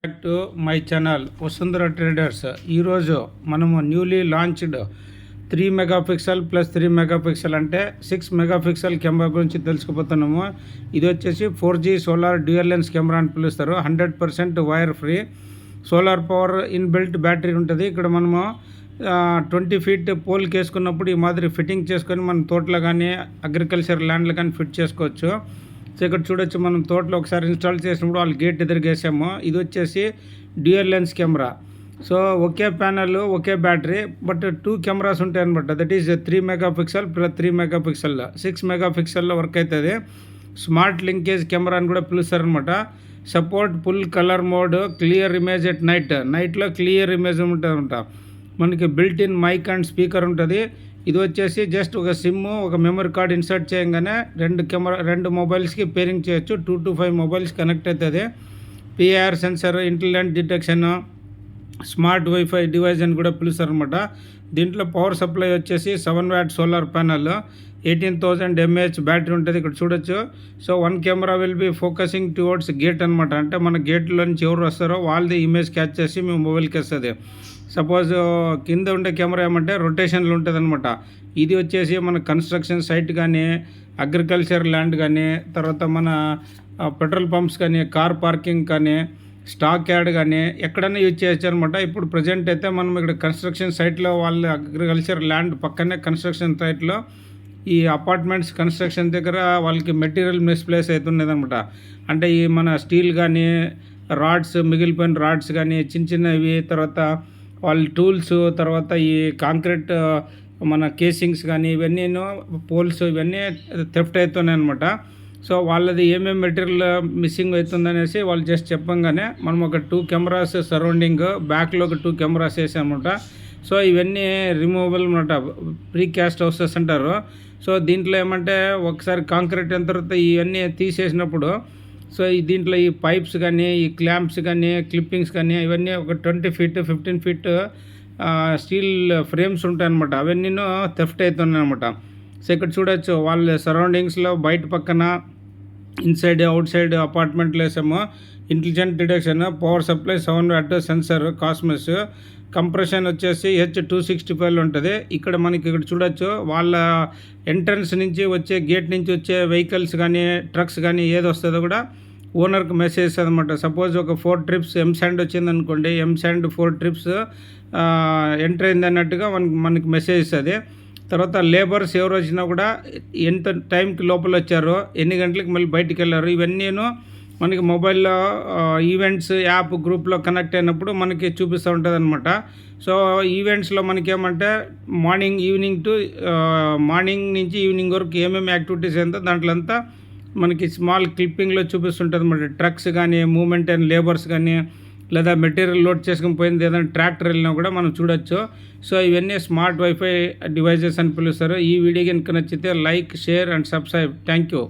Back to my channel Vasundhara traders. ఈరోజు మనము newly launched 3 megapixel plus 3 megapixel అంటే 6 megapixel camera గురించి తెలుసుకుపోతున్నాము. ఇది వచ్చేసి 4G solar dual lens camera అని పిలుస్తారు. 100% wire free, solar power inbuilt battery ఉంటుంది. ఇక్కడ మనము 20 ఫీట్ పోల్కి వేసుకున్నప్పుడు ఈ మాదిరి ఫిట్టింగ్ చేసుకొని మన తోటలో కానీ అగ్రికల్చర్ ల్యాండ్లో కానీ ఫిట్ చేసుకోవచ్చు. సో ఇక్కడ చూడొచ్చు, మనం తోటలో ఒకసారి ఇన్స్టాల్ చేసినప్పుడు వాళ్ళు గేట్ ఎదురుగేసాము. ఇది వచ్చేసి డ్యూయల్ లెన్స్ కెమెరా. సో ఒకే ప్యానల్ ఒకే బ్యాటరీ, బట్ 2 కెమెరాస్ ఉంటాయి అనమాట. That is 3 megapixel plus 3 megapixel 6 మెగాపిక్సెల్లో వర్క్ అవుతుంది. స్మార్ట్ లింకేజ్ కెమెరా అని కూడా పిలుస్తారనమాట. Support full colour mode, clear image at నైట్లో క్లియర్ ఇమేజ్ ఉంటుంది అనమాట. మనకి built in mic and speaker ఉంటుంది. ఇది వచ్చేసి జస్ట్ ఒక సిమ్, ఒక మెమరీ కార్డ్ ఇన్సర్ట్ చేయగానే 2 మొబైల్స్కి పేరింగ్ చేయొచ్చు. 2 to 5 మొబైల్స్ కనెక్ట్ అవుతుంది. PIR sensor, intelligent detection, smart wifi device అని కూడా పిలుస్తారు అనమాట. దీంట్లో పవర్ సప్లై వచ్చేసి 7 watt solar panel, 18,000 mAh battery ఉంటుంది. ఇక్కడ చూడొచ్చు. So 1 camera will be focusing towards gate అనమాట. అంటే మన గేట్లో నుంచి ఎవరు వస్తారో వాళ్ళది ఇమేజ్ క్యాచ్ చేసి మేము మొబైల్కి వస్తుంది. సపోజ్ కింద ఉండే కెమెరా ఏమంటే రొటేషన్లో ఉంటుంది అనమాట. ఇది వచ్చేసి మన కన్స్ట్రక్షన్ సైట్ కానీ, అగ్రికల్చర్ ల్యాండ్ కానీ, తర్వాత మన పెట్రోల్ పంప్స్ కానీ, కార్ పార్కింగ్ కానీ, స్టాక్ యార్డ్ కానీ ఎక్కడైనా యూజ్ చేయొచ్చు అనమాట. ఇప్పుడు ప్రజెంట్ అయితే మనం ఇక్కడ కన్స్ట్రక్షన్ సైట్లో వాళ్ళ అగ్రికల్చర్ ల్యాండ్ పక్కనే కన్స్ట్రక్షన్ సైట్లో ఈ అపార్ట్మెంట్స్ కన్స్ట్రక్షన్ దగ్గర వాళ్ళకి మెటీరియల్ మిస్ప్లేస్ అవుతున్నది అనమాట. అంటే ఈ మన స్టీల్ కానీ, రాడ్స్, మిగిలిపోయిన రాడ్స్ కానీ, చిన్నవి, తర్వాత వాళ్ళ టూల్స్, తర్వాత ఈ కాంక్రీట్ మన కేసింగ్స్ కానీ, ఇవన్నీ పోల్స్, ఇవన్నీ థెఫ్ట్ అవుతున్నాయి అనమాట. సో వాళ్ళది ఏమేమి మెటీరియల్ మిస్సింగ్ అవుతుందనేసి వాళ్ళు జస్ట్ చెప్పంగానే మనం ఒక 2 కెమెరాస్ సరౌండింగ్, బ్యాక్లో ఒక 2 కెమెరాస్ వేసామన్నమాట. సో ఇవన్నీ రిమూవబుల్ అనమాట, ప్రీకాస్ట్ హౌసెస్ అంటారు. సో దీంట్లో ఏమంటే ఒకసారి కాంక్రీట్ అయిన తర్వాత ఇవన్నీ తీసేసినప్పుడు, సో దీంట్లో ఈ పైప్స్ కానీ, ఈ క్లాంప్స్ కానీ, క్లిప్పింగ్స్ కానీ, ఇవన్నీ ఒక 20 ఫీట్ 15 ఫీట్ స్టీల్ ఫ్రేమ్స్ ఉంటాయన్నమాట. అవన్నీ థెఫ్ట్ అవుతున్నాయి అనమాట. సో ఇక్కడ చూడొచ్చు, వాళ్ళ సరౌండింగ్స్లో బయట పక్కన, ఇన్సైడ్ అవుట్ సైడ్ అపార్ట్మెంట్లో వేసాము. Intelligent detection, power supply, 7 what sensor, cosmos, compression వచ్చేసి H265 ఉంటుంది. ఇక్కడ చూడొచ్చు, వాళ్ళ ఎంట్రన్స్ నుంచి వచ్చే గేట్ నుంచి వచ్చే వెహికల్స్ కానీ, ట్రక్స్ కానీ ఏది వస్తుందో కూడా ఓనర్కి మెసేజ్ ఇస్తుంది అనమాట. సపోజ్ ఒక 4 ట్రిప్స్ ఎంశాండ్ వచ్చింది అనుకోండి, ఎంశాండ్ 4 ట్రిప్స్ ఎంటర్ అయింది అన్నట్టుగా మనకి మెసేజ్ ఇస్తుంది. తర్వాత లేబర్స్ ఎవరు వచ్చినా కూడా ఎంత టైంకి లోపల వచ్చారో, ఎన్ని గంటలకు మళ్ళీ బయటికి వెళ్ళారు, ఇవన్నీ మనకి మొబైల్లో ఈవెంట్స్ యాప్ గ్రూప్లో కనెక్ట్ అయినప్పుడు మనకి చూపిస్తూ ఉంటుంది అనమాట. సో ఈవెంట్స్లో మనకి ఏమంటే మార్నింగ్ నుంచి ఈవినింగ్ వరకు ఏమేమి యాక్టివిటీస్ అయిందో దాంట్లో అంతా మనకి స్మాల్ క్లిప్పింగ్లో చూపిస్తుంటుంది అనమాట. ట్రక్స్ కానీ, మూమెంట్ అయిన లేబర్స్ కానీ, లేదా మెటీరియల్ లోడ్ చేసుకుని పోయింది ఏదైనా ట్రాక్టర్ వెళ్ళినా కూడా మనం చూడొచ్చు. సో ఇవన్నీ స్మార్ట్ వైఫై డివైజెస్ అని పిలుస్తారు. ఈ వీడియో కనుక నచ్చితే like, share and subscribe. Thank you.